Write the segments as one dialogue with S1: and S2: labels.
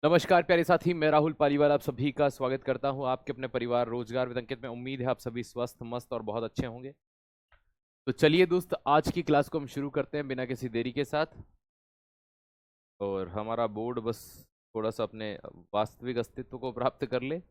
S1: नमस्कार प्यारे साथी, मैं राहुल पालीवाल आप सभी का स्वागत करता हूं आपके अपने परिवार रोजगार विद अंकित में। उम्मीद है आप सभी स्वस्थ मस्त और बहुत अच्छे होंगे। तो चलिए दोस्त, आज की क्लास को हम शुरू करते हैं बिना किसी देरी के साथ। और हमारा बोर्ड बस थोड़ा सा अपने वास्तविक अस्तित्व को प्राप्त कर ले।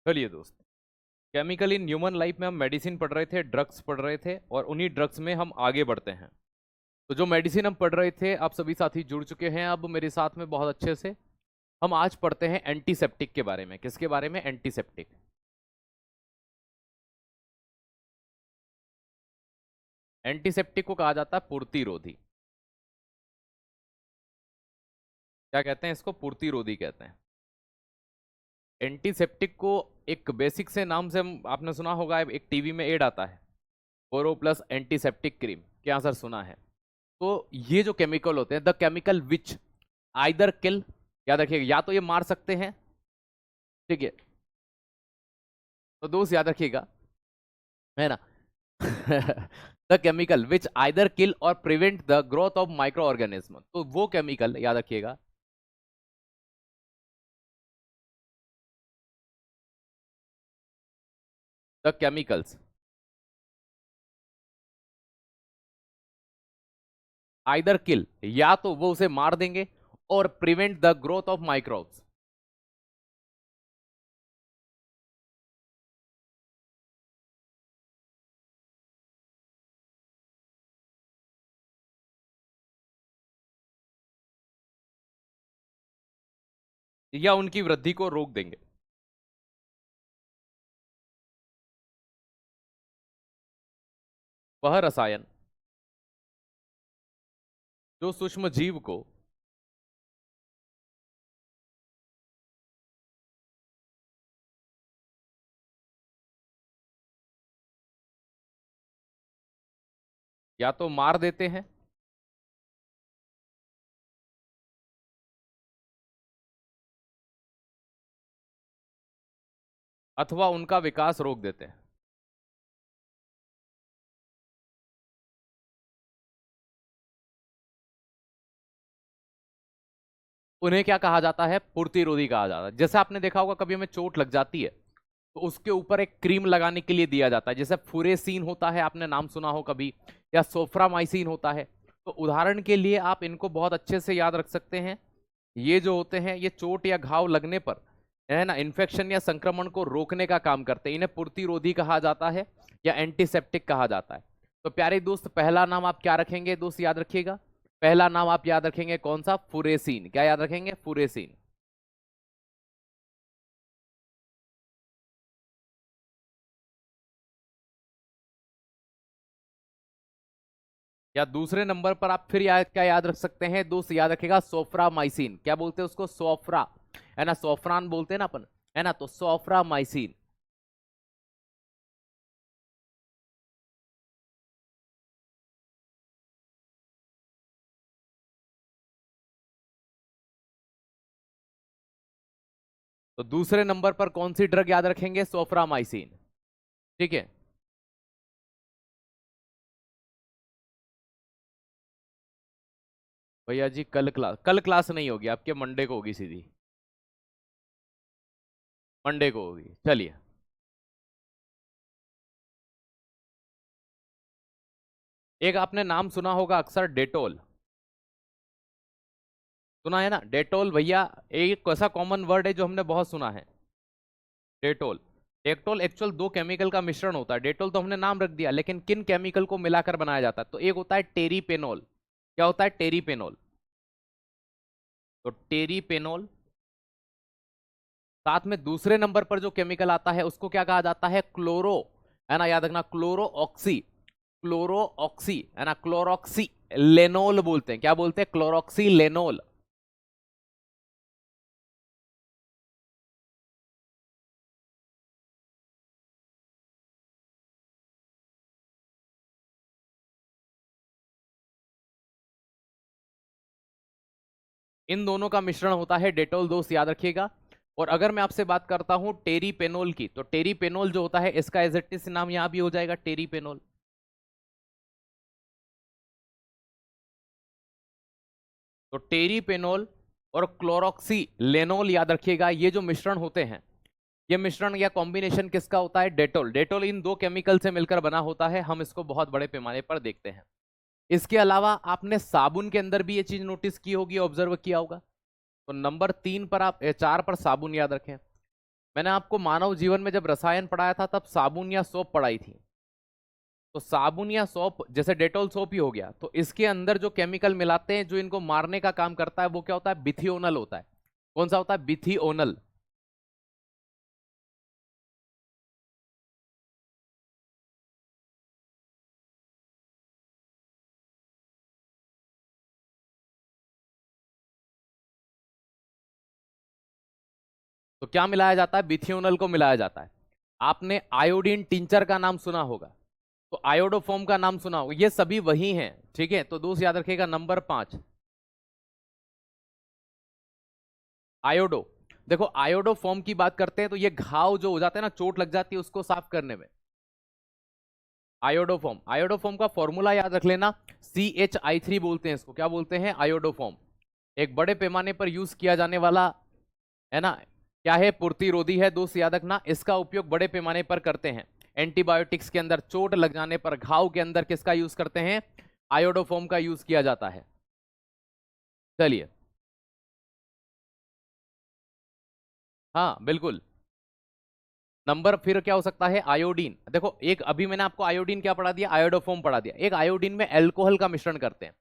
S1: चलिए दोस्त, केमिकल इन ह्यूमन लाइफ में हम मेडिसिन पढ़ रहे थे, ड्रग्स पढ़ रहे थे, और उन्हीं ड्रग्स में हम आगे बढ़ते हैं। तो जो मेडिसिन हम पढ़ रहे थे, आप सभी साथी जुड़ चुके हैं अब मेरे साथ में बहुत अच्छे से। हम आज पढ़ते हैं एंटीसेप्टिक के बारे में। किसके बारे में? एंटीसेप्टिक। एंटीसेप्टिक को कहा जाता है पूर्तिरोधी। क्या कहते हैं इसको? पूर्तिरोधी कहते हैं। एंटीसेप्टिक को एक बेसिक से नाम से हम, आपने सुना होगा, एक टीवी में एड आता है, बोरो प्लस एंटीसेप्टिक क्रीम। क्या सर सुना है? तो ये जो केमिकल होते हैं, द केमिकल विच आइदर किल, याद रखिएगा, या तो ये मार सकते हैं, ठीक है, तो दोस्त याद रखिएगा, है ना। द केमिकल विच आइदर किल और prevent the growth of micro organism, तो वो केमिकल याद रखिएगा। द केमिकल्स आइदर किल, या तो वो उसे मार देंगे, और prevent the growth of microbes, या उनकी वृद्धि को रोक देंगे। वह रसायन जो सूक्ष्म जीव को या तो मार देते हैं, अथवा उनका विकास रोक देते हैं। उन्हें क्या कहा जाता है? पूर्तिरोधी कहा जाता है। जैसे आपने देखा होगा, कभी हमें चोट लग जाती है तो उसके ऊपर एक क्रीम लगाने के लिए दिया जाता है, जैसे फुरेसीन होता है, आपने नाम सुना हो कभी, या सोफ्रामाइसिन होता है। तो उदाहरण के लिए आप इनको बहुत अच्छे से याद रख सकते हैं। ये जो होते हैं, ये चोट या घाव लगने पर, है ना, इन्फेक्शन या संक्रमण को रोकने का काम करते हैं। इन्हें पूर्तिरोधी कहा जाता है या एंटीसेप्टिक कहा जाता है। तो प्यारे दोस्त, पहला नाम आप क्या रखेंगे दोस्त? याद रखिएगा, पहला नाम आप याद रखेंगे कौन सा? फुरेसीन। क्या याद रखेंगे? फुरेसीन। या दूसरे नंबर पर आप फिर क्या याद रख सकते हैं दोस्त? याद रखेगा सोफ्रामाइसिन। क्या बोलते हैं उसको? सोफ्रा, है ना, सोफ्रान बोलते हैं ना अपन, है ना, तो सोफ्रामाइसिन। तो दूसरे नंबर पर कौन सी ड्रग याद रखेंगे? सोफ्रामाइसिन। ठीक है। भैया जी, कल क्लास नहीं होगी आपके, मंडे को होगी सीधी, मंडे को होगी। चलिए, एक आपने नाम सुना होगा अक्सर, डेटोल। सुना है ना डेटोल? भैया एक ऐसा कॉमन वर्ड है जो हमने बहुत सुना है, डेटोल। डेटोल एक्चुअल दो केमिकल का मिश्रण होता है। डेटोल तो हमने नाम रख दिया, लेकिन किन केमिकल को मिलाकर बनाया जाता है? तो एक होता है टेरीपेनोल, क्या होता है? टेरीपेनोल। तो टेरीपेनोल। साथ में दूसरे नंबर पर जो केमिकल आता है उसको क्या कहा जाता है? क्लोरो, है ना, याद रखना, क्लोरो ऑक्सी। क्लोरो ऑक्सी, है ना, क्लोरोक्सी लेनोल बोलते हैं। क्या बोलते हैं? क्लोरोक्सी लेनोल। इन दोनों का मिश्रण होता है डेटोल, दोस्त याद रखिएगा। और अगर मैं आपसे बात करता हूं टेरीपेनोल की, तो टेरीपेनोल जो होता है इसका एज इट इज नाम यहां भी हो जाएगा टेरीपेनोल। तो टेरीपेनोल और क्लोरोक्सी लेनोल याद रखिएगा, ये जो मिश्रण होते हैं, ये मिश्रण या कॉम्बिनेशन किसका होता है? डेटोल। डेटोल इन दो केमिकल से मिलकर बना होता है, हम इसको बहुत बड़े पैमाने पर देखते हैं। इसके अलावा आपने साबुन के अंदर भी ये चीज नोटिस की होगी, ऑब्जर्व किया होगा। तो नंबर 3 पर आप 4 पर साबुन याद रखें। मैंने आपको मानव जीवन में जब रसायन पढ़ाया था तब साबुन या सोप पढ़ाई थी। तो साबुन या सोप, जैसे डेटोल सोप ही हो गया, तो इसके अंदर जो केमिकल मिलाते हैं जो इनको मारने का काम करता है वो क्या होता है? बिथियोनल होता है। कौन सा होता है? बिथियोनल। तो क्या मिलाया जाता है? बिथियोनल को मिलाया जाता है। आपने आयोडीन टिंचर का नाम सुना होगा, तो आयोडोफॉर्म का नाम सुना होगा, ये सभी वही हैं। ठीक है, तो दोस्त याद रखिएगा नंबर 5 आयोडो। देखो आयोडो फॉर्म की बात करते हैं तो ये घाव जो हो जाते हैं ना, चोट लग जाती है उसको साफ करने में। आयोडोफॉर्म, आयोडोफॉर्म का फॉर्मूला याद रख लेना, CH3 बोलते हैं इसको। क्या बोलते हैं? आयोडोफॉर्म। एक बड़े पैमाने पर यूज किया जाने वाला, है ना, क्या है? प्रतिरोधी है दोस्त, याद रखना। इसका उपयोग बड़े पैमाने पर करते हैं एंटीबायोटिक्स के अंदर। चोट लग जाने पर घाव के अंदर किसका यूज करते हैं? आयोडोफॉर्म का यूज किया जाता है। चलिए, हाँ बिल्कुल। नंबर फिर क्या हो सकता है? आयोडीन। देखो एक अभी मैंने आपको आयोडीन क्या पढ़ा दिया? आयोडोफॉर्म पढ़ा दिया। एक आयोडीन में एल्कोहल का मिश्रण करते हैं,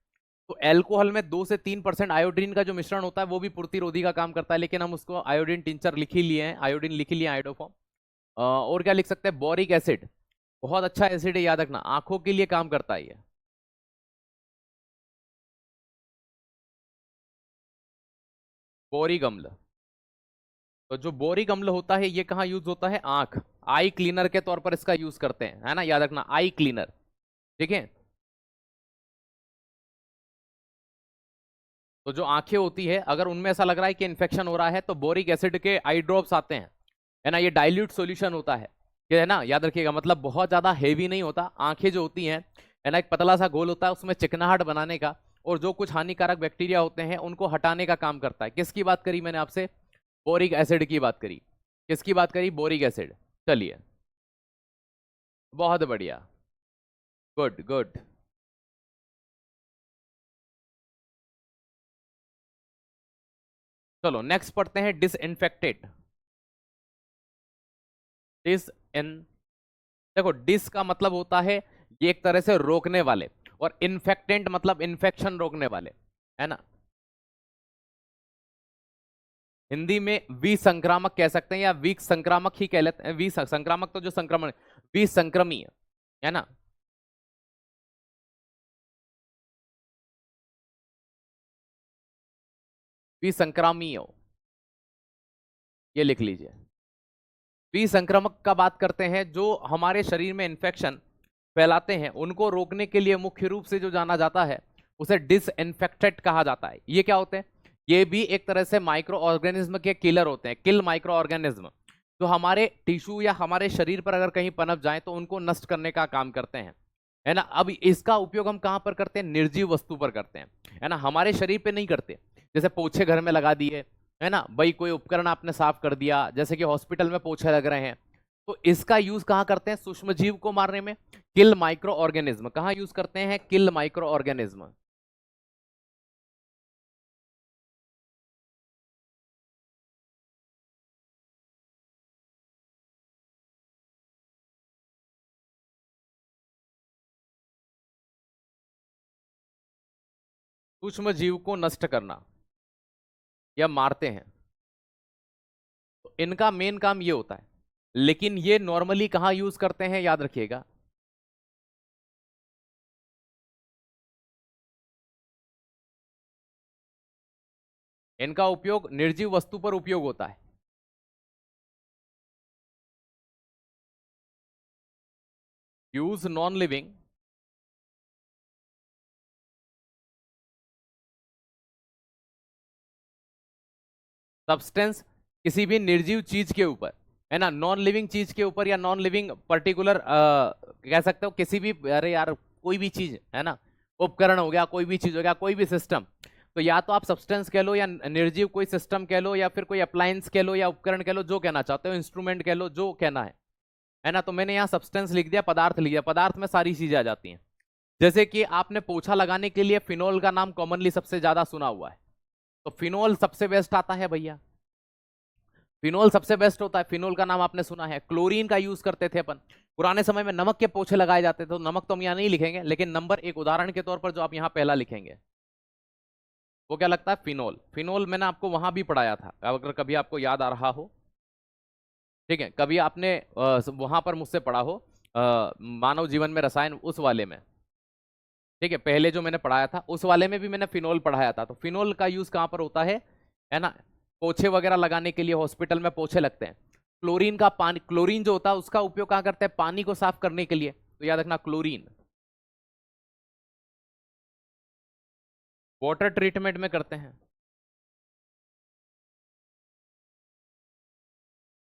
S1: तो एल्कोहल में 2 से 3% आयोडीन का जो मिश्रण होता है वो भी प्रतिरोधी का काम करता है, लेकिन हम उसको आयोडीन टिंचर लिख ही लिए हैं, आयोडीन लिख ही लिया आयोडोफॉर्म। और क्या लिख सकते हैं? Boric acid. बहुत अच्छा एसिड है, याद रखना, आंखों के लिए काम करता है ये। बोरिक अम्ल। तो जो बोरिक अम्ल होता है ये कहाँ यूज होता है? आंख, आई क्लीनर के तौर पर इसका यूज करते हैं, है ना, याद रखना, आई क्लीनर। ठीक है। तो जो आंखें होती है, अगर उनमें ऐसा लग रहा है कि इन्फेक्शन हो रहा है तो बोरिक एसिड के आई ड्रॉप्स आते हैं, है ना, ये डाइल्यूट सॉल्यूशन होता है, ये है ना, याद रखिएगा, मतलब बहुत ज्यादा हेवी नहीं होता। आंखें जो होती हैं, है ना, एक पतला सा घोल होता है उसमें चिकनाहट बनाने का, और जो कुछ हानिकारक बैक्टीरिया होते हैं उनको हटाने का काम करता है। किसकी बात करी मैंने आपसे? बोरिक एसिड की बात करी। किसकी बात करी? Boric acid. चलिए, बहुत बढ़िया, गुड गुड। चलो नेक्स्ट पढ़ते हैं, डिसइंफेक्टेड। डिस इन देखो डिस का मतलब होता है ये एक तरह से रोकने वाले, और इन्फेक्टेंट मतलब इन्फेक्शन रोकने वाले, है ना। हिंदी में विसंक्रामक कह सकते हैं, या विसंक्रामक ही कह लेते हैं। विसंक्रामक तो जो संक्रमण, विसंक्रमी है ना। विसंक्रामीय, ये लिख लीजिए। विसंक्रामक का बात करते हैं जो हमारे शरीर में इन्फेक्शन फैलाते हैं, उनको रोकने के लिए मुख्य रूप से जो जाना जाता है उसे डिसइंफेक्टेंट कहा जाता है। ये क्या होते हैं? ये भी एक तरह से माइक्रो ऑर्गेनिज्म के किलर होते हैं, किल माइक्रो ऑर्गेनिज्म, जो हमारे टिश्यू या हमारे शरीर पर अगर कहीं पनप जाए तो उनको नष्ट करने का काम करते हैं, है ना। अब इसका उपयोग हम कहां पर करते हैं? निर्जीव वस्तु पर करते हैं, है ना, हमारे शरीर पे नहीं करते। जैसे पोछे घर में लगा दिए, है ना भाई, कोई उपकरण आपने साफ कर दिया, जैसे कि हॉस्पिटल में पोछे लग रहे हैं, तो इसका यूज कहां करते हैं? सूक्ष्म जीव को मारने में। किल माइक्रो ऑर्गेनिज्म कहां यूज करते हैं? किल माइक्रो ऑर्गेनिज्म। सूक्ष्म जीव को नष्ट करना या मारते हैं, तो इनका मेन काम ये होता है। लेकिन ये नॉर्मली कहाँ यूज करते हैं, याद रखिएगा, इनका उपयोग निर्जीव वस्तु पर उपयोग होता है। यूज नॉन लिविंग सब्सटेंस किसी भी निर्जीव चीज के ऊपर, है ना, नॉन लिविंग चीज के ऊपर या नॉन लिविंग पर्टिकुलर कह सकते हो किसी भी, अरे यार कोई भी चीज है ना, उपकरण हो गया, कोई भी चीज हो गया, कोई भी सिस्टम, तो या तो आप सब्सटेंस कह लो या निर्जीव कोई सिस्टम कह लो या फिर कोई अप्लायंस कह लो या उपकरण कह लो, जो कहना चाहते हो, इंस्ट्रूमेंट कह लो, जो कहना है ना। तो मैंने यहाँ सब्सटेंस लिख दिया, पदार्थ लिख दिया, पदार्थ में सारी चीजें आ जाती हैं। जैसे कि आपने पोछा लगाने के लिए फिनोल का नाम कॉमनली सबसे ज्यादा सुना हुआ है, तो फिनोल सबसे बेस्ट आता है भैया, फिनोल सबसे बेस्ट होता है, फिनोल का नाम आपने सुना है। क्लोरीन का यूज करते थे अपन, पुराने समय में नमक के पोछे लगाए जाते थे, तो नमक तो हम यहाँ नहीं लिखेंगे, लेकिन नंबर एक उदाहरण के तौर पर जो आप यहाँ पहला लिखेंगे वो क्या लगता है, फिनोल। फिनोल मैंने आपको वहां भी पढ़ाया था, अगर कभी आपको याद आ रहा हो, ठीक है, कभी आपने वहां पर मुझसे पढ़ा हो, मानव जीवन में रसायन उस वाले में, ठीक है, पहले जो मैंने पढ़ाया था उस वाले में भी मैंने फिनोल पढ़ाया था। तो फिनोल का यूज कहां पर होता है ना, पोछे वगैरह लगाने के लिए, हॉस्पिटल में पोछे लगते हैं। क्लोरीन का पानी, क्लोरीन जो होता है उसका उपयोग कहां करते हैं, पानी को साफ करने के लिए, तो याद रखना क्लोरीन वाटर ट्रीटमेंट में करते हैं,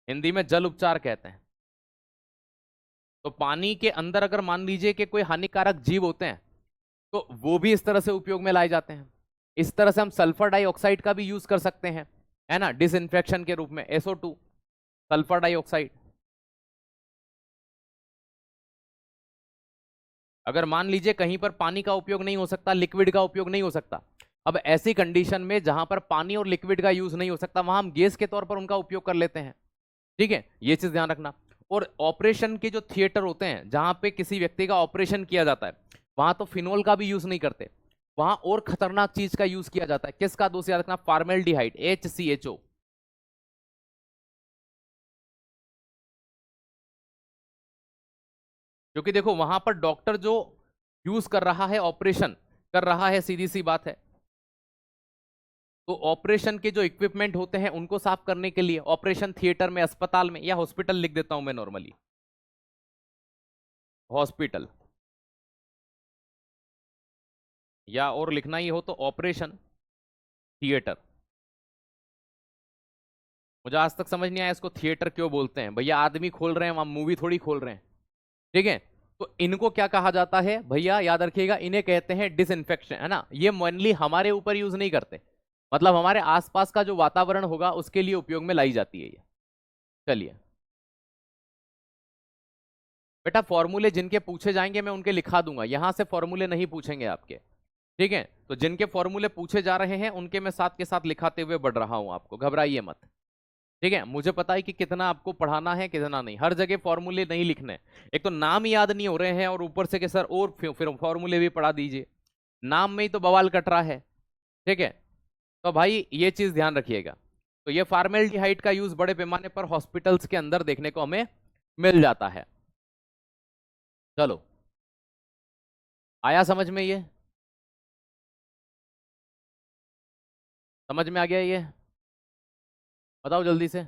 S1: हिंदी में जल उपचार कहते हैं। तो पानी के अंदर अगर मान लीजिए कि कोई हानिकारक जीव होते हैं, तो वो भी इस तरह से उपयोग में लाए जाते हैं। इस तरह से हम सल्फर डाइऑक्साइड का भी यूज कर सकते हैं, है ना, डिसइंफेक्शन के रूप में, SO2 सल्फर डाइऑक्साइड। अगर मान लीजिए कहीं पर पानी का उपयोग नहीं हो सकता, लिक्विड का उपयोग नहीं हो सकता, अब ऐसी कंडीशन में जहां पर पानी और लिक्विड का यूज नहीं हो सकता, वहां हम गैस के तौर पर उनका उपयोग कर लेते हैं, ठीक है, ये चीज ध्यान रखना। और ऑपरेशन के जो थिएटर होते हैं जहां पे किसी व्यक्ति का ऑपरेशन किया जाता है, वहां तो फिनोल का भी यूज नहीं करते, वहां और खतरनाक चीज का यूज किया जाता है। किसका, दोस्त याद रखना, फार्मेल्डिहाइड, HCHO। क्योंकि देखो वहां पर डॉक्टर जो यूज कर रहा है, ऑपरेशन कर रहा है, सीधी सी बात है, तो ऑपरेशन के जो इक्विपमेंट होते हैं उनको साफ करने के लिए ऑपरेशन थिएटर में, अस्पताल में, या हॉस्पिटल लिख देता हूं मैं नॉर्मली, हॉस्पिटल, या और लिखना ही हो तो ऑपरेशन थिएटर। मुझे आज तक समझ नहीं आया इसको थिएटर क्यों बोलते हैं भैया, आदमी खोल रहे हैं वहां, मूवी थोड़ी खोल रहे हैं, ठीक है। तो इनको क्या कहा जाता है भैया, याद रखिएगा, इन्हें कहते हैं डिसइंफेक्शन, है ना। ये मेनली हमारे ऊपर यूज नहीं करते, मतलब हमारे आसपास का जो वातावरण होगा उसके लिए उपयोग में लाई जाती है ये। चलिए बेटा, फॉर्मूले जिनके पूछे जाएंगे मैं उनके लिखा दूंगा, यहां से फॉर्मूले नहीं पूछेंगे आपके, ठीक है। तो जिनके फॉर्मूले पूछे जा रहे हैं उनके मैं साथ के साथ लिखाते हुए बढ़ रहा हूं, आपको घबराइए मत, ठीक है। मुझे पता है कि कितना आपको पढ़ाना है, कितना नहीं, हर जगह फॉर्मूले नहीं लिखने, एक तो नाम याद नहीं हो रहे हैं और ऊपर से कि सर और फिर फॉर्मूले भी पढ़ा दीजिए, नाम में ही तो बवाल कट रहा है, ठीक है। तो भाई ये चीज ध्यान रखिएगा। तो ये फार्मेल्डिहाइड का यूज बड़े पैमाने पर हॉस्पिटल्स के अंदर देखने को हमें मिल जाता है। चलो, आया समझ में, ये समझ में आ गया ये, बताओ जल्दी से।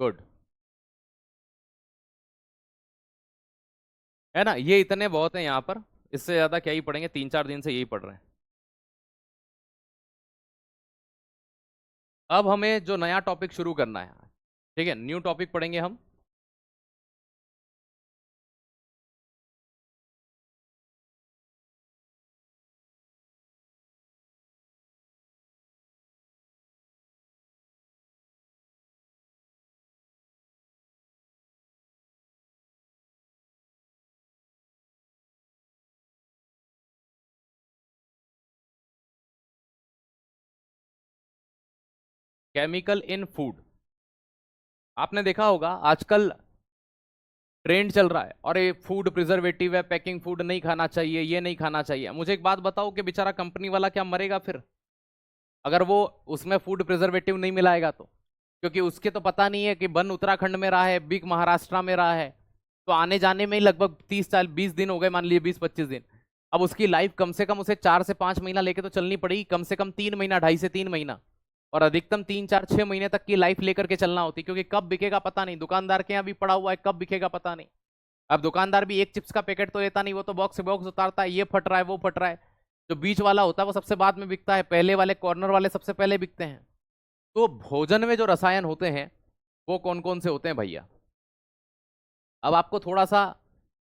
S1: गुड, है ना, ये इतने बहुत है यहाँ पर, इससे ज्यादा क्या ही पढ़ेंगे, 3-4 दिन से यही पढ़ रहे हैं। अब हमें जो नया टॉपिक शुरू करना है, ठीक है, न्यू टॉपिक पढ़ेंगे हम। Chemical in food. आपने देखा होगा आजकल ट्रेंड चल रहा है और ये फूड प्रिजर्वेटिव है, पैकिंग फूड नहीं खाना चाहिए, ये नहीं खाना चाहिए। मुझे एक बात बताओ कि बेचारा कंपनी वाला क्या मरेगा फिर, अगर वो उसमें फूड प्रिजर्वेटिव नहीं मिलाएगा तो? क्योंकि उसके तो पता नहीं है कि वन उत्तराखंड में रहा है, बिग महाराष्ट्र में रहा है, तो आने जाने में ही लगभग 30 साल 20 दिन हो गए, मान लीजिए 20-25 दिन। अब उसकी लाइफ कम से कम उसे 4 से 5 महीना लेके तो चलनी पड़ेगी, कम से कम 3 महीना, 2.5 से 3 महीना, और अधिकतम 3-4-6 महीने तक की लाइफ लेकर के चलना होती, क्योंकि कब बिकेगा पता नहीं। दुकानदार के यहाँ भी पड़ा हुआ है, कब बिकेगा पता नहीं। अब दुकानदार भी एक चिप्स का पैकेट तो लेता नहीं, वो तो बॉक्स से बॉक्स उतारता है, ये फट रहा है वो फट रहा है। जो बीच वाला होता है वो सबसे बाद में बिकता है, पहले वाले कॉर्नर वाले सबसे पहले बिकते हैं। तो भोजन में जो रसायन होते हैं वो कौन कौन से होते हैं भैया? अब आपको थोड़ा सा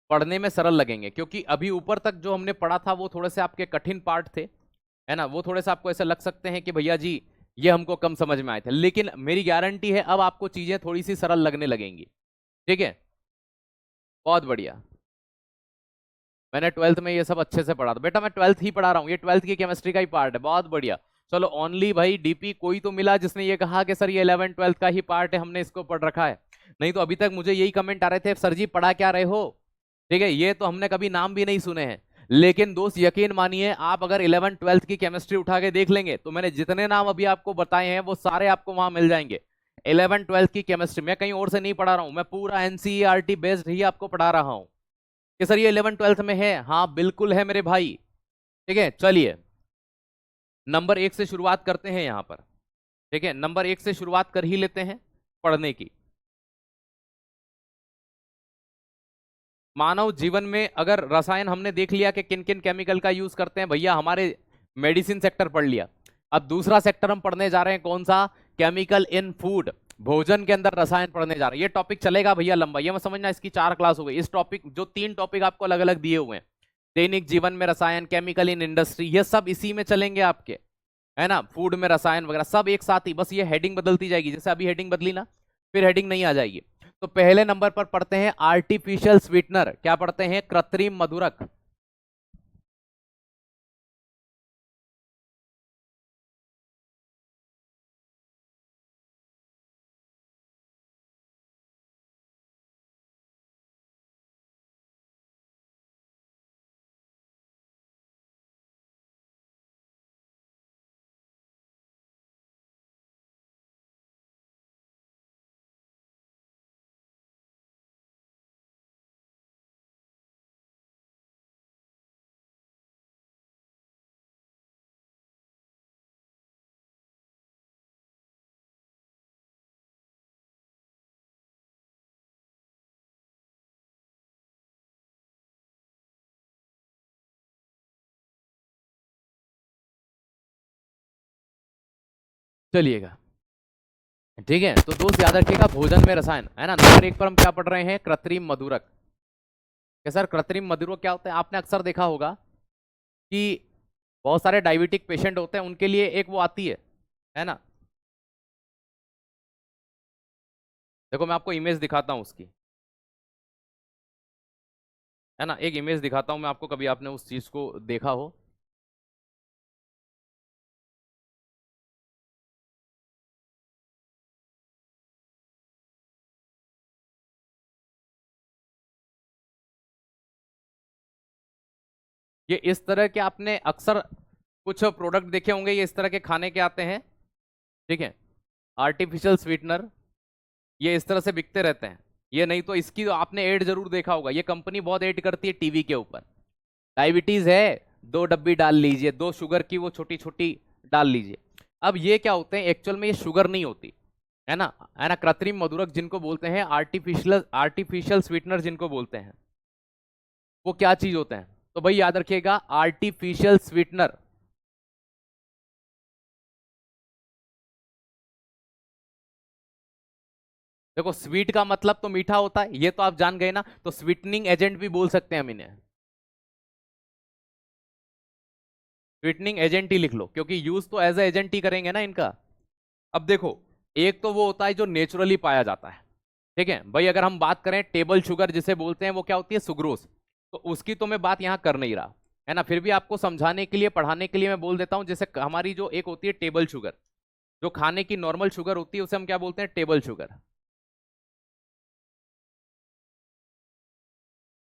S1: पढ़ने में सरल लगेंगे, क्योंकि अभी ऊपर तक जो हमने पढ़ा था वो थोड़े से आपके कठिन पार्ट थे, है ना, वो थोड़े से आपको ऐसे लग सकते हैं कि भैया जी ये हमको कम समझ में आए थे, लेकिन मेरी गारंटी है अब आपको चीजें थोड़ी सी सरल लगने लगेंगी। ठीक है, बहुत बढ़िया। मैंने 12th में ये सब अच्छे से पढ़ा था बेटा, मैं 12th ही पढ़ा रहा हूँ, ये 12th की केमिस्ट्री का ही पार्ट है। बहुत बढ़िया। चलो ओनली भाई डीपी कोई तो मिला जिसने ये कहा कि सर ये 11th-12th का ही पार्ट है, हमने इसको पढ़ रखा है। नहीं तो अभी तक मुझे यही कमेंट आ रहे थे, सर जी पढ़ा क्या रहे हो। ठीक है, ये तो हमने कभी नाम भी नहीं सुने हैं। लेकिन दोस्त यकीन मानिए, आप अगर 11th-12th की केमिस्ट्री उठा के देख लेंगे तो मैंने जितने नाम अभी आपको बताए हैं वो सारे आपको वहां मिल जाएंगे। 11th-12th की केमिस्ट्री मैं कहीं और से नहीं पढ़ा रहा हूं, मैं पूरा एनसीईआरटी बेस्ड ही आपको पढ़ा रहा हूं। कि सर ये 11th-12th में है, हाँ बिल्कुल है मेरे भाई। ठीक है, चलिए नंबर 1 से शुरुआत करते हैं यहां पर। ठीक है, नंबर 1 से शुरुआत कर ही लेते हैं पढ़ने की। मानव जीवन में अगर रसायन हमने देख लिया कि किन किन केमिकल का यूज करते हैं भैया, हमारे मेडिसिन सेक्टर पढ़ लिया। अब दूसरा सेक्टर हम पढ़ने जा रहे हैं, कौन सा? केमिकल इन फूड, भोजन के अंदर रसायन पढ़ने जा रहे हैं। ये टॉपिक चलेगा भैया लंबा, ये मैं समझना इसकी 4 क्लास हो गई। इस टॉपिक जो 3 टॉपिक आपको अलग अलग दिए हुए हैं, दैनिक जीवन में रसायन, केमिकल इन इंडस्ट्री, ये सब इसी में चलेंगे आपके, है ना। फूड में रसायन वगैरह सब एक साथ ही, बस ये हेडिंग बदलती जाएगी, जैसे अभी हेडिंग बदली ना, फिर हेडिंग नहीं आ जाएगी। तो पहले नंबर पर पढ़ते हैं आर्टिफिशियल स्वीटनर। क्या पढ़ते हैं? कृत्रिम मधुरक। चलिएगा, ठीक है। तो दोस्त याद रखिएगा भोजन में रसायन, है ना। नंबर 1 पर हम क्या पढ़ रहे हैं? कृत्रिम मधुरक। क्या सर कृत्रिम मधुरक क्या होता है? आपने अक्सर देखा होगा कि बहुत सारे डायबिटिक पेशेंट होते हैं, उनके लिए एक वो आती है ना। देखो मैं आपको इमेज दिखाता हूं उसकी, है ना, एक इमेज दिखाता हूं मैं आपको, कभी आपने उस चीज को देखा हो। ये इस तरह के आपने अक्सर कुछ प्रोडक्ट देखे होंगे, ये इस तरह के खाने के आते हैं, ठीक है, आर्टिफिशियल स्वीटनर, ये इस तरह से बिकते रहते हैं। ये नहीं तो इसकी तो आपने एड जरूर देखा होगा, ये कंपनी बहुत एड करती है टीवी के ऊपर। डायबिटीज है, 2 डब्बी डाल लीजिए, 2 शुगर की वो छोटी छोटी डाल लीजिए। अब ये क्या होते हैं एक्चुअल में? ये शुगर नहीं होती, है ना, है ना। कृत्रिम मधुरक जिनको बोलते हैं, आर्टिफिशियल आर्टिफिशियल स्वीटनर जिनको बोलते हैं, वो क्या चीज होते हैं? तो भाई याद रखिएगा, आर्टिफिशियल स्वीटनर, देखो स्वीट का मतलब तो मीठा होता है, ये तो आप जान गए ना, तो स्वीटनिंग एजेंट भी बोल सकते हैं हम इन्हें, स्वीटनिंग एजेंट ही लिख लो, क्योंकि यूज तो एज ए एजेंट ही करेंगे ना इनका। अब देखो, एक तो वो होता है जो नेचुरली पाया जाता है, ठीक है भाई। अगर हम बात करें टेबल शुगर जिसे बोलते हैं, वो क्या होती है? सुग्रोस। तो उसकी तो मैं बात यहां कर नहीं रहा, है ना, फिर भी आपको समझाने के लिए, पढ़ाने के लिए मैं बोल देता हूं। जैसे हमारी जो एक होती है टेबल शुगर, जो खाने की नॉर्मल शुगर होती है उसे हम क्या बोलते हैं, टेबल शुगर।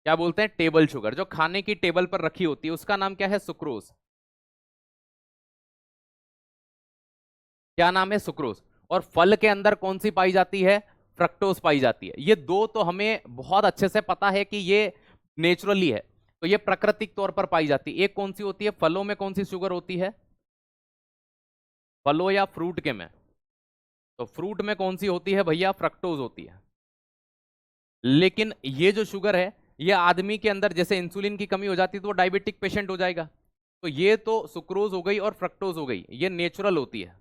S1: क्या बोलते हैं, टेबल शुगर। जो खाने की टेबल पर रखी होती है उसका नाम क्या है, सुक्रोज। क्या नाम है, सुक्रोज। और फल के अंदर कौन सी पाई जाती है, फ्रक्टोज पाई जाती है। ये दो तो हमें बहुत अच्छे से पता है कि ये नेचुरली है, तो ये प्राकृतिक तौर पर पाई जाती है। एक कौन सी होती है, फलों में कौन सी शुगर होती है, फलों या फ्रूट के में, तो फ्रूट में कौन सी होती है भैया, फ्रक्टोज होती है। लेकिन ये जो शुगर है, ये आदमी के अंदर जैसे इंसुलिन की कमी हो जाती है तो वो डायबिटिक पेशेंट हो जाएगा। तो ये तो सुक्रोज हो गई और फ्रक्टोज हो गई, ये नेचुरल होती है।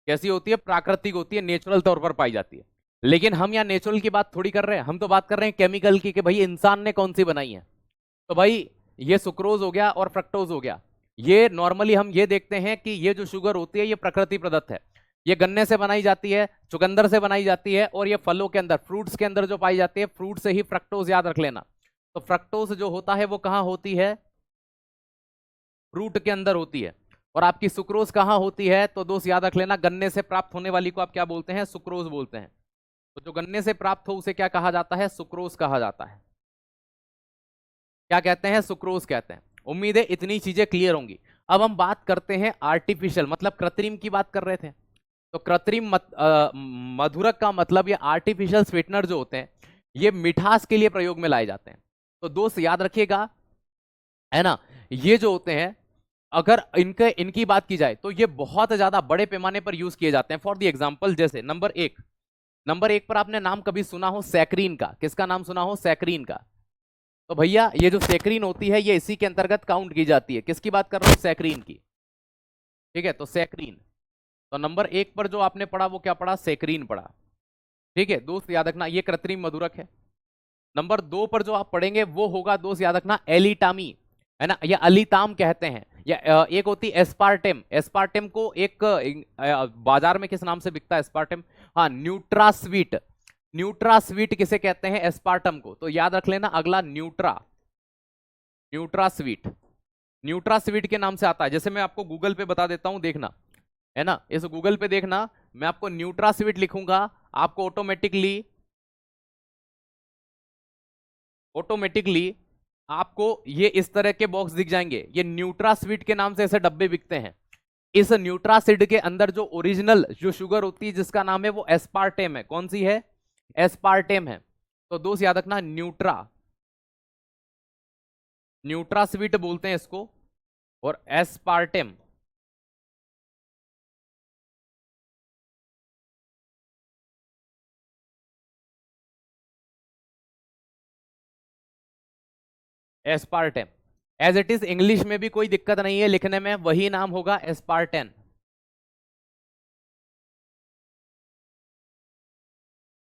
S1: कैसी होती है, प्राकृतिक होती है, नेचुरल तौर पर पाई जाती है। लेकिन हम यहाँ नेचुरल की बात थोड़ी कर रहे हैं, हम तो बात कर रहे हैं केमिकल की, कि भाई इंसान ने कौन सी बनाई है। तो भाई ये सुक्रोज हो गया और फ्रक्टोज हो गया। ये नॉर्मली हम ये देखते हैं कि ये जो शुगर होती है ये प्रकृति प्रदत्त है। ये गन्ने से बनाई जाती है, चुकंदर से बनाई जाती है, और ये फलों के अंदर, फ्रूट्स के अंदर जो पाई जाती है, फ्रूट से ही फ्रक्टोज, याद रख लेना। तो फ्रक्टोज जो होता है वो कहाँ होती है, फ्रूट के अंदर होती है। और आपकी सुक्रोज कहाँ होती है, तो दोस्त याद रख लेना, गन्ने से प्राप्त होने वाली को आप क्या बोलते हैं, सुक्रोज बोलते हैं। तो जो गन्ने से प्राप्त हो उसे क्या कहा जाता है, सुक्रोज कहा जाता है। क्या कहते हैं, सुक्रोज कहते हैं। उम्मीद है इतनी चीजें क्लियर होंगी। अब हम बात करते हैं आर्टिफिशियल, मतलब कृत्रिम की बात कर रहे थे। तो कृत्रिम मधुरक का मतलब, ये आर्टिफिशियल स्वीटनर जो होते हैं ये मिठास के लिए प्रयोग में लाए जाते हैं। तो दोस्त याद रखिएगा, है ना, ये जो होते हैं, अगर इनकी बात की जाए तो ये बहुत ज्यादा बड़े पैमाने पर यूज किए जाते हैं। फॉर दी एग्जाम्पल, जैसे नंबर एक पर आपने नाम कभी सुना हो सैकरीन का, किसका नाम सुना हो, सैकरीन का। तो भैया ये जो सैकरीन होती है ये इसी के अंतर्गत काउंट की जाती है। किसकी बात कर रहा हूं, सैकरीन की। ठीक है, तो सैकरीन। तो नंबर एक पर जो आपने पढ़ा वो क्या पढ़ा, सैकरीन पढ़ा। ठीक है दोस्त, याद रखना ये कृत्रिम मधुरक है। नंबर दो पर जो आप पढ़ेंगे वो होगा दोस्त, याद रखना, एलिटामी, है ना, या अलीताम कहते हैं। या एक होती है एस्पार्टेम। एस्पार्टेम को एक बाजार में किस नाम से बिकता है एस्पार्टेम, हाँ, न्यूट्रास्वीट। न्यूट्रास्वीट किसे कहते हैं, एस्पार्टम को। तो याद रख लेना, अगला न्यूट्रास्वीट। न्यूट्रास्वीट के नाम से आता है। जैसे मैं आपको गूगल पे बता देता हूं, देखना, है ना, इस गूगल पे देखना, मैं आपको न्यूट्रास्वीट लिखूंगा, आपको ऑटोमेटिकली आपको ये इस तरह के बॉक्स दिख जाएंगे। ये न्यूट्रास्वीट के नाम से ऐसे डब्बे बिकते हैं। इस न्यूट्रासिड के अंदर जो ओरिजिनल जो शुगर होती है जिसका नाम है वो एस्पार्टेम है। कौन सी है, एस्पार्टेम है। तो दोस्त याद रखना, न्यूट्रास्वीट बोलते हैं इसको, और aspartame, aspartame. As it is English में भी कोई दिक्कत नहीं है लिखने में, वही नाम होगा, एस्पार्टेन।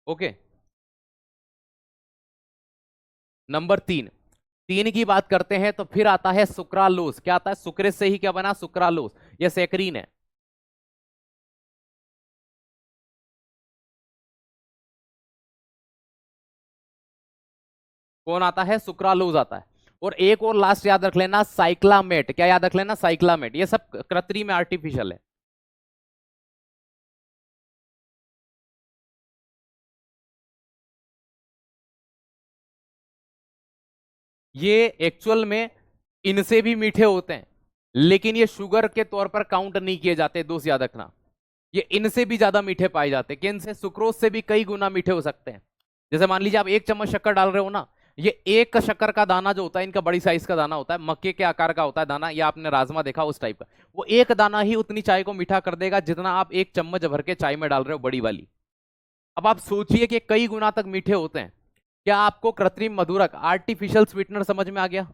S1: ओके। नंबर तीन की बात करते हैं तो फिर आता है सुक्रालोस। क्या आता है, सुक्रेस से ही क्या बना, सुक्रालोस। यह सैकरीन है। कौन आता है, सुक्रालोज आता है। और एक और लास्ट याद रख लेना, साइक्लामेट। क्या याद रख लेना, साइक्लामेट। ये सब कृत्रिम में आर्टिफिशियल है। ये एक्चुअल में इनसे भी मीठे होते हैं, लेकिन ये शुगर के तौर पर काउंट नहीं किए जाते दोस्त, याद रखना। ये इनसे भी ज्यादा मीठे पाए जाते हैं, कि इनसे सुक्रोज से भी कई गुना मीठे हो सकते हैं। जैसे मान लीजिए आप 1 चम्मच शक्कर डाल रहे हो ना, ये एक शक्कर का दाना जो होता है, इनका बड़ी साइज का दाना होता है, मक्के के आकार का होता है दाना, या आपने राजमा देखा उस टाइप का। वो एक दाना ही उतनी चाय को मीठा कर देगा जितना आप 1 चम्मच भर के चाय में डाल रहे हो, बड़ी वाली। अब आप सोचिए कि कई गुना तक मीठे होते हैं। क्या आपको कृत्रिम मधुरक, आर्टिफिशियल स्वीटनर समझ में आ गया।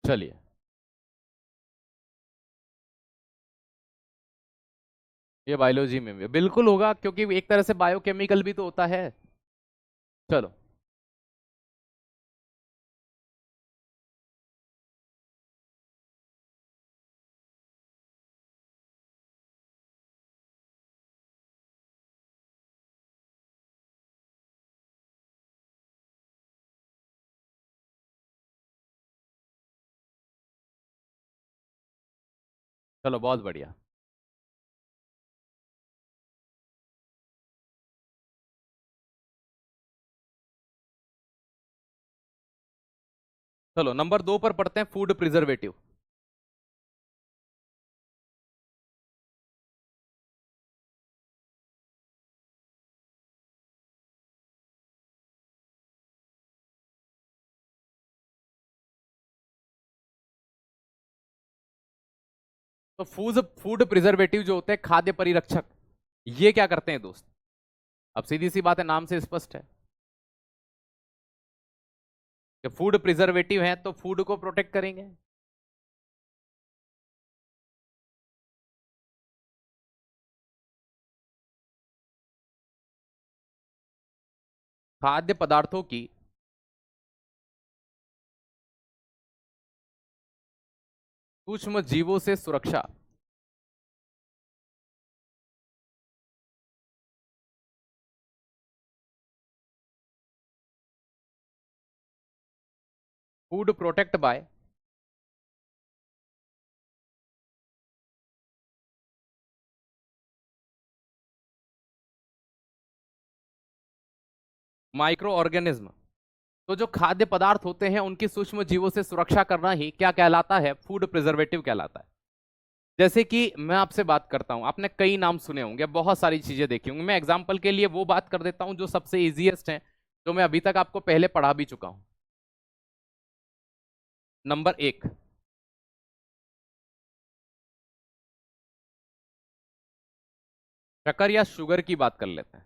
S1: चलिए, ये बायोलॉजी में भी बिल्कुल होगा, क्योंकि एक तरह से बायोकेमिकल भी तो होता है। चलो, चलो बहुत बढ़िया। चलो नंबर 2 पर पढ़ते हैं, फूड प्रिजर्वेटिव। तो फूड फूड प्रिजर्वेटिव जो होते हैं, खाद्य परिरक्षक, ये क्या करते हैं दोस्त? अब सीधी सी बात है, नाम से स्पष्ट है कि फूड प्रिजर्वेटिव है तो फूड को प्रोटेक्ट करेंगे। खाद्य पदार्थों की सूक्ष्म जीवों से सुरक्षा। Food protect bye micro organism. तो जो खाद्य पदार्थ होते हैं उनकी सूक्ष्म जीवों से सुरक्षा करना ही क्या कहलाता है? फूड प्रिजर्वेटिव कहलाता है। जैसे कि मैं आपसे बात करता हूं, आपने कई नाम सुने होंगे, बहुत सारी चीजें देखी होंगी। मैं एग्जांपल के लिए वो बात कर देता हूं जो सबसे इजीएस्ट है, जो मैं अभी तक आपको पहले पढ़ा भी चुका हूं। नंबर 1, शक्कर या शुगर की बात कर लेते हैं।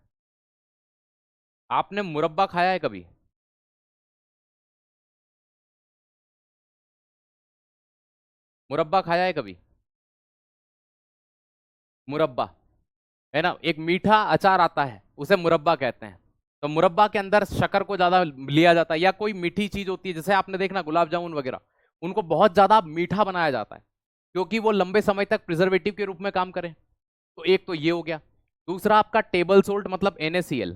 S1: आपने मुरब्बा खाया है कभी? मुरब्बा खाया है कभी? मुरब्बा, है ना, एक मीठा अचार आता है, उसे मुरब्बा कहते हैं। तो मुरब्बा के अंदर शक्कर को ज्यादा लिया जाता है, या कोई मीठी चीज होती है, जैसे आपने देखना गुलाब जामुन वगैरह, उनको बहुत ज्यादा मीठा बनाया जाता है क्योंकि वो लंबे समय तक प्रिजर्वेटिव के रूप में काम करें। तो एक तो ये हो गया। दूसरा आपका टेबल सोल्ट मतलब NaCl,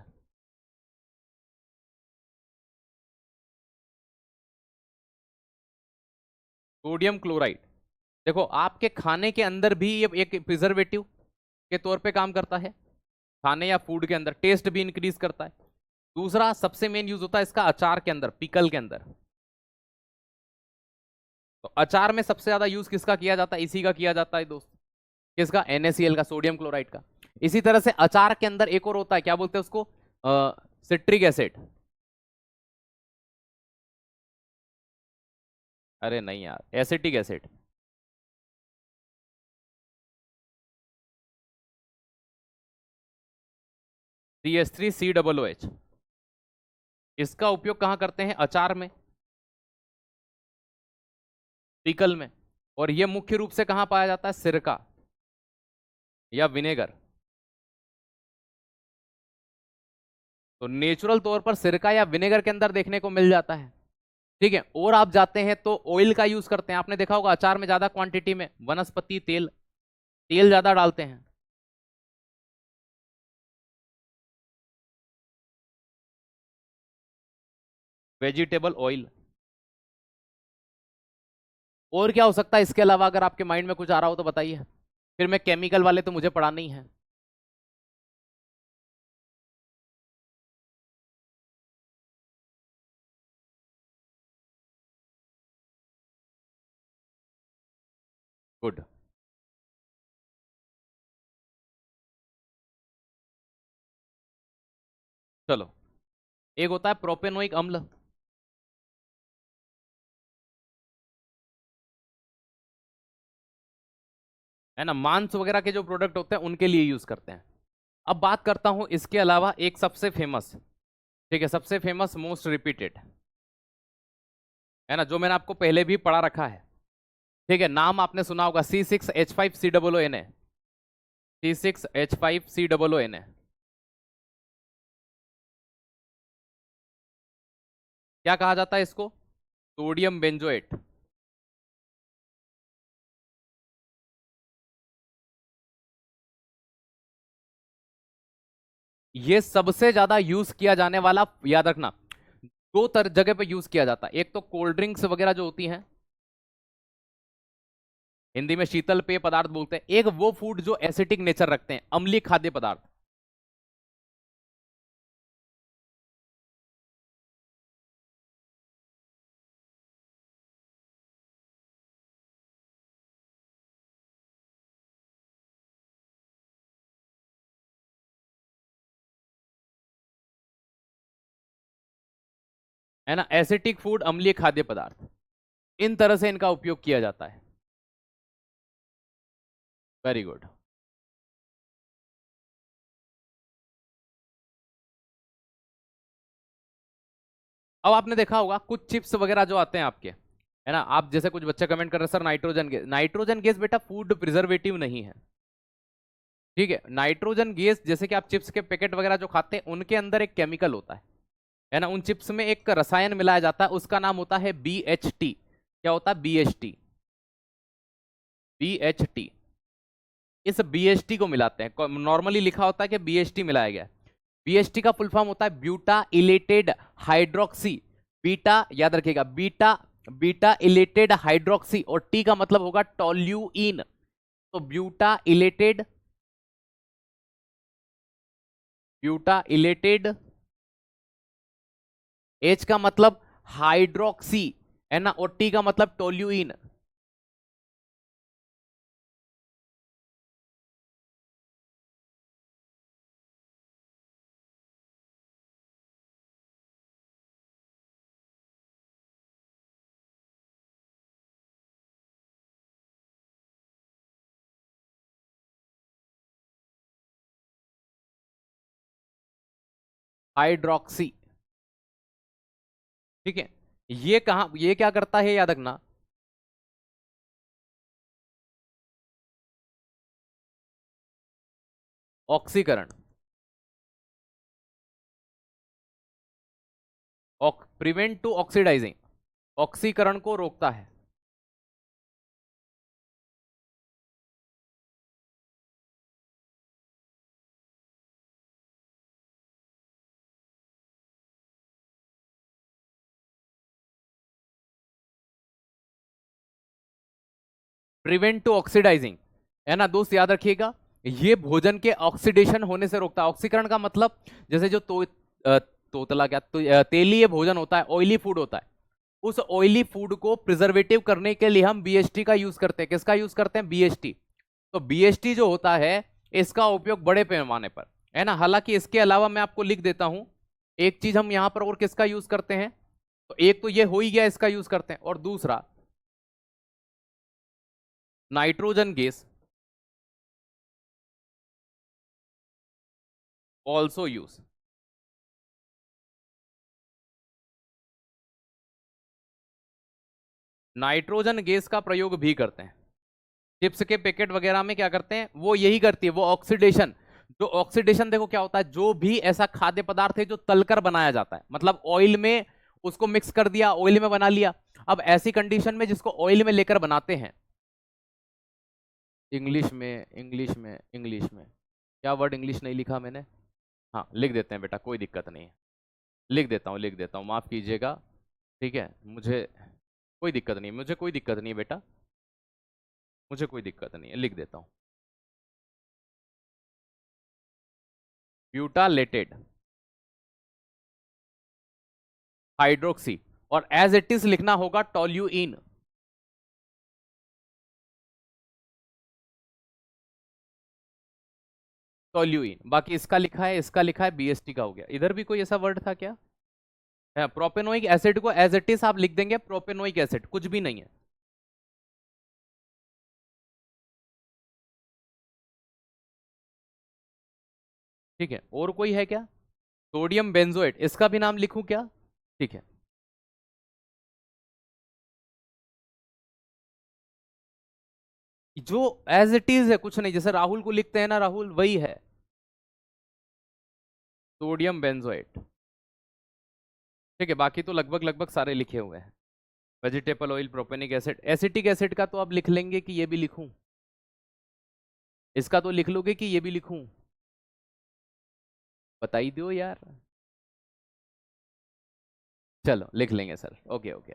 S1: सोडियम क्लोराइड। देखो आपके खाने के अंदर भी ये एक प्रिजर्वेटिव के तौर पे काम करता है, खाने या फूड के अंदर टेस्ट भी इंक्रीज करता है। दूसरा सबसे मेन यूज होता है इसका अचार के अंदर, पिकल के अंदर। तो अचार में सबसे ज्यादा यूज किसका किया जाता है? इसी का किया जाता है दोस्त। किसका? NaCl का, सोडियम क्लोराइड का। इसी तरह से अचार के अंदर एक और होता है, क्या बोलते हैं उसको? Citric acid. अरे नहीं यार, एसिटिक एसिड। CH3COOH। इसका उपयोग कहाँ करते हैं? अचार में, पिकल में। और ये मुख्य रूप से कहाँ पाया जाता है? सिरका या विनेगर। तो नेचुरल तौर पर सिरका या विनेगर के अंदर देखने को मिल जाता है। ठीक है, और आप जाते हैं तो ऑयल का यूज करते हैं। आपने देखा होगा अचार में ज्यादा क्वांटिटी में वनस्पति तेल, तेल ज्यादा डालते हैं। Vegetable oil. और क्या हो सकता है इसके अलावा? अगर आपके माइंड में कुछ आ रहा हो तो बताइए, फिर मैं केमिकल वाले तो मुझे पढ़ाना ही है। गुड। चलो, एक होता है प्रोपेनोइक अम्ल, है ना, मांस वगैरह के जो प्रोडक्ट होते हैं उनके लिए यूज करते हैं। अब बात करता हूं इसके अलावा एक सबसे फेमस, ठीक है, सबसे फेमस, मोस्ट रिपीटेड, है ना, जो मैंने आपको पहले भी पढ़ा रखा है। ठीक है, नाम आपने सुना होगा, C6H5COONA। C6H5COONA। क्या कहा जाता है इसको? Sodium benzoate. ये सबसे ज्यादा यूज किया जाने वाला, याद रखना, दो जगह पे यूज किया जाता है। एक तो कोल्ड ड्रिंक्स वगैरह जो होती हैं, हिंदी में शीतल पेय पदार्थ बोलते हैं। एक वो फूड जो एसिटिक नेचर रखते हैं, अम्लीय खाद्य पदार्थ। है ना, एसिटिक फूड, अम्लीय खाद्य पदार्थ, इन तरह से इनका उपयोग किया जाता है। Very good. अब आपने देखा होगा कुछ चिप्स वगैरह जो आते हैं आपके, है ना, आप जैसे कुछ बच्चे कमेंट कर रहे हैं sir nitrogen gas. Nitrogen gas बेटा फूड प्रिजर्वेटिव नहीं है, ठीक है। नाइट्रोजन गैस जैसे कि आप चिप्स के पैकेट वगैरह जो खाते हैं, उनके अंदर एक केमिकल होता है ना, उन चिप्स में एक रसायन मिलाया जाता है, उसका नाम होता है BHT। क्या होता है? BHT। BHT, इस BHT को मिलाते हैं। नॉर्मली लिखा होता है कि BHT मिलाया गया है। BHT का फुल फॉर्म होता है ब्यूटा इलेटेड हाइड्रोक्सी। बीटा याद रखिएगा, बीटा, बीटा इलेटेड हाइड्रोक्सी, और टी का मतलब होगा टोल्यूइन। तो buta elated, buta elated, H का मतलब हाइड्रोक्सी, है ना, और टी का मतलब टोल्यूइन। हाइड्रोक्सी, ठीक है। ये कहां, ये क्या करता है याद रखना, ऑक्सीकरण, प्रिवेंट टू ऑक्सीडाइजिंग, ऑक्सीकरण को रोकता है। प्रिवेंट टू ऑक्सीडाइजिंग, है ना दोस्त, याद रखिएगा। ये भोजन के ऑक्सीडेशन होने से रोकता है। ऑक्सीकरण का मतलब जैसे जो तोतला क्या तेलीय भोजन होता है, ऑयली फूड होता है, उस ऑयली फूड को प्रिजर्वेटिव करने के लिए हम BHT का यूज करते हैं। किसका यूज करते हैं? BHT। तो BHT जो होता है, इसका उपयोग बड़े पैमाने पर, है ना। हालांकि इसके अलावा मैं आपको लिख देता हूं एक चीज हम यहां पर और किसका यूज करते हैं। तो एक तो ये हो ही गया, इसका यूज करते हैं, और दूसरा nitrogen gas also use, nitrogen gas का प्रयोग भी करते हैं। चिप्स के पैकेट वगैरह में क्या करते हैं, वो यही करती है, वो ऑक्सीडेशन। जो ऑक्सीडेशन देखो क्या होता है, जो भी ऐसा खाद्य पदार्थ है जो तलकर बनाया जाता है, मतलब ऑयल में उसको मिक्स कर दिया, ऑयल में बना लिया। अब ऐसी कंडीशन में जिसको ऑयल में लेकर बनाते हैं, इंग्लिश में, इंग्लिश में, इंग्लिश में क्या वर्ड इंग्लिश नहीं लिखा मैंने? हाँ लिख देते हैं बेटा, कोई दिक्कत नहीं है, लिख देता हूँ, लिख देता हूँ, माफ कीजिएगा, ठीक है। मुझे कोई दिक्कत नहीं, मुझे कोई दिक्कत नहीं है बेटा, मुझे कोई दिक्कत नहीं है, लिख देता हूँ। ब्यूटालेटेड हाइड्रोक्सी, और एज इट इज लिखना होगा टोल्यूइन। टोल्यूइन, बाकी इसका लिखा है, इसका लिखा है, BHT का हो गया। इधर भी कोई ऐसा वर्ड था क्या? प्रोपेनोइक एसिड को एज इट इज आप लिख देंगे प्रोपेनोइक एसिड, कुछ भी नहीं है। ठीक है, और कोई है क्या? सोडियम बेंजोएट, इसका भी नाम लिखूं क्या? ठीक है, जो एज इट इज है, कुछ नहीं, जैसे राहुल को लिखते हैं ना, राहुल, वही है सोडियम बेंजोएट। ठीक है, बाकी तो लगभग लगभग सारे लिखे हुए हैं। Vegetable oil, propionic acid, acetic acid का तो आप लिख लेंगे कि ये भी लिखूं? इसका तो लिख लोगे कि ये भी लिखूं? बता ही दो यार। चलो लिख लेंगे सर, ओके ओके।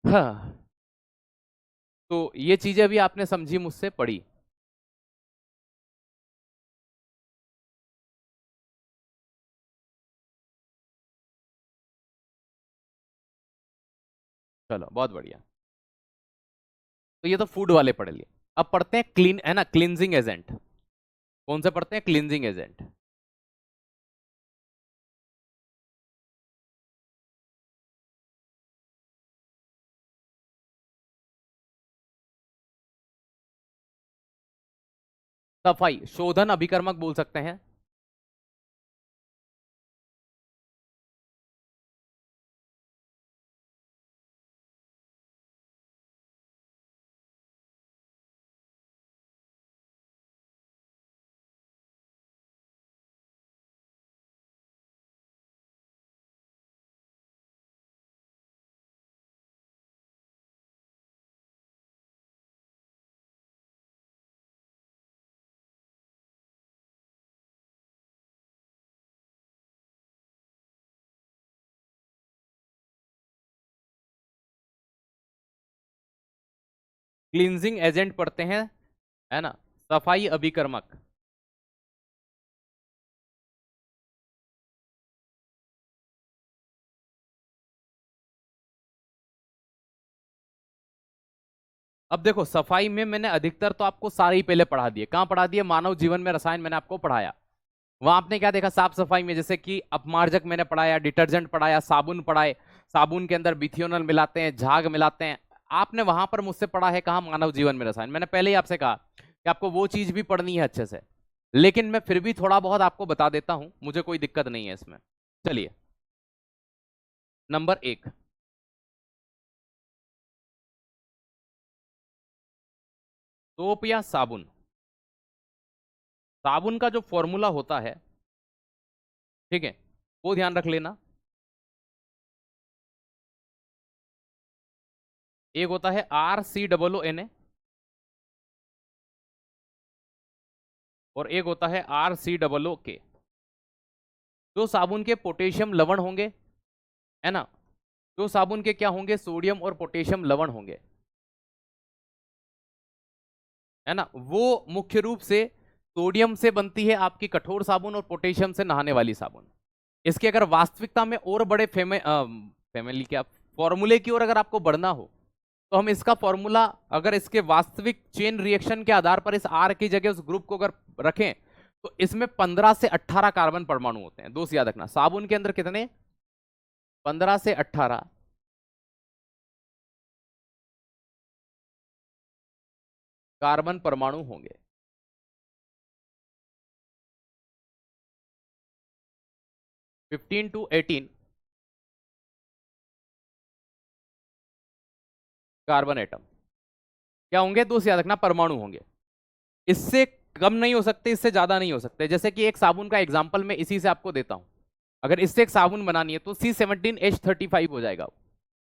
S1: हाँ, तो ये चीजें अभी आपने समझी, मुझसे पढ़ी। चलो बहुत बढ़िया। तो ये तो फूड वाले पढ़ लिए। अब पढ़ते हैं क्लीन, है ना, क्लींजिंग एजेंट। कौन से पढ़ते हैं? Cleansing agent. सफाई शोधन अभिकर्मक बोल सकते हैं। क्लींजिंग एजेंट पढ़ते हैं, है ना, सफाई अभिकर्मक। अब देखो, सफाई में मैंने अधिकतर तो आपको सारे ही पहले पढ़ा दिए। कहां पढ़ा दिए? मानव जीवन में रसायन मैंने आपको पढ़ाया। वहां आपने क्या देखा? साफ सफाई में जैसे कि अपमार्जक मैंने पढ़ाया, डिटर्जेंट पढ़ाया, साबुन पढ़ाए। साबुन के अंदर बिथियोनल मिलाते हैं, झाग मिलाते हैं। आपने वहां पर मुझसे पढ़ा है कहा? मानव जीवन में रसायन। मैंने पहले ही आपसे कहा कि आपको वो चीज भी पढ़नी है अच्छे से, लेकिन मैं फिर भी थोड़ा बहुत आपको बता देता हूं, मुझे कोई दिक्कत नहीं है इसमें। चलिए, नंबर एक, सोप या साबुन। साबुन का जो फॉर्मूला होता है, ठीक है, वो ध्यान रख लेना। एक होता है RCOO Na, और एक होता है RCOO K। जो साबुन के पोटेशियम लवण होंगे, है ना, जो साबुन के क्या होंगे? सोडियम और पोटेशियम लवण होंगे, है ना, वो मुख्य रूप से सोडियम से बनती है आपकी कठोर साबुन, और पोटेशियम से नहाने वाली साबुन। इसकी अगर वास्तविकता में और बड़े फैमिली क्या फॉर्मूले की ओर अगर आपको बढ़ना हो, तो हम इसका फॉर्मूला, अगर इसके वास्तविक चेन रिएक्शन के आधार पर इस आर की जगह उस ग्रुप को अगर रखें, तो इसमें 15 से 18 कार्बन परमाणु होते हैं। दोस्त याद रखना, साबुन के अंदर कितने? 15 से 18 कार्बन परमाणु होंगे। 15 to 18 कार्बन एटम क्या होंगे? दोस्त याद रखना, परमाणु होंगे। इससे कम नहीं हो सकते, इससे ज्यादा नहीं हो सकते। जैसे कि एक साबुन का एग्जाम्पल मैं इसी से आपको देता हूं। अगर इससे एक साबुन बनानी है तो C17H35 हो जाएगा।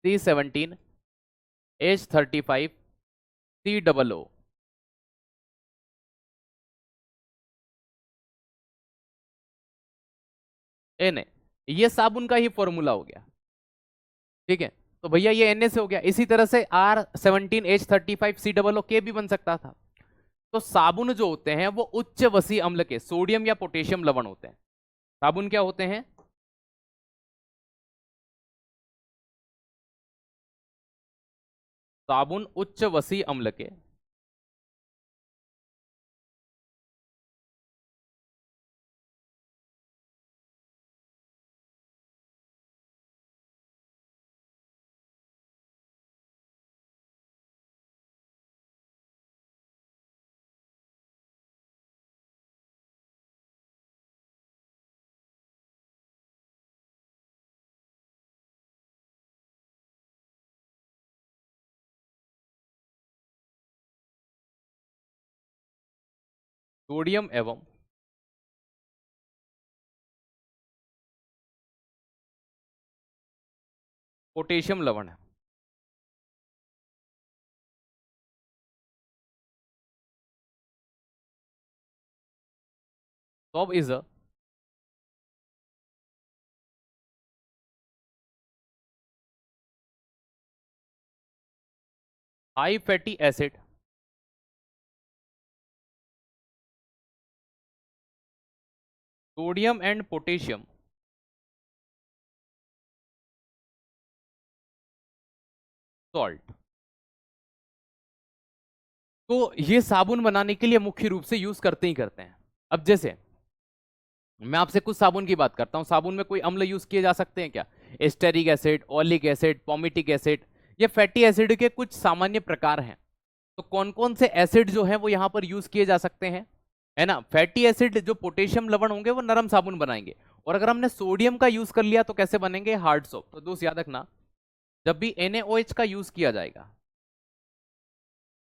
S1: C17H35COO। Na, ये साबुन का ही फॉर्मूला हो गया। ठीक है, तो भैया ये Na से हो गया। इसी तरह से R17H35COO के भी बन सकता था। तो साबुन जो होते हैं वो उच्च वसी अम्ल के सोडियम या पोटेशियम लवण होते हैं। साबुन क्या होते हैं? साबुन उच्च वसी अम्ल के, सोडियम एवं पोटेशियम लवण है। Sob is a high fatty acid sodium and potassium salt. तो ये साबुन बनाने के लिए मुख्य रूप से यूज करते ही करते हैं। अब जैसे मैं आपसे कुछ साबुन की बात करता हूं, साबुन में कोई अम्ल यूज किए जा सकते हैं क्या? Stearic acid, oleic acid, palmitic acid, ये फैटी एसिड के कुछ सामान्य प्रकार हैं। तो कौन कौन से एसिड जो है वो यहां पर यूज किए जा सकते हैं, है ना? फैटी एसिड जो पोटेशियम लवण होंगे वो नरम साबुन बनाएंगे, और अगर हमने सोडियम का यूज कर लिया तो कैसे बनेंगे? Hard soap. तो दोस्त याद रखना, जब भी NaOH का यूज किया जाएगा,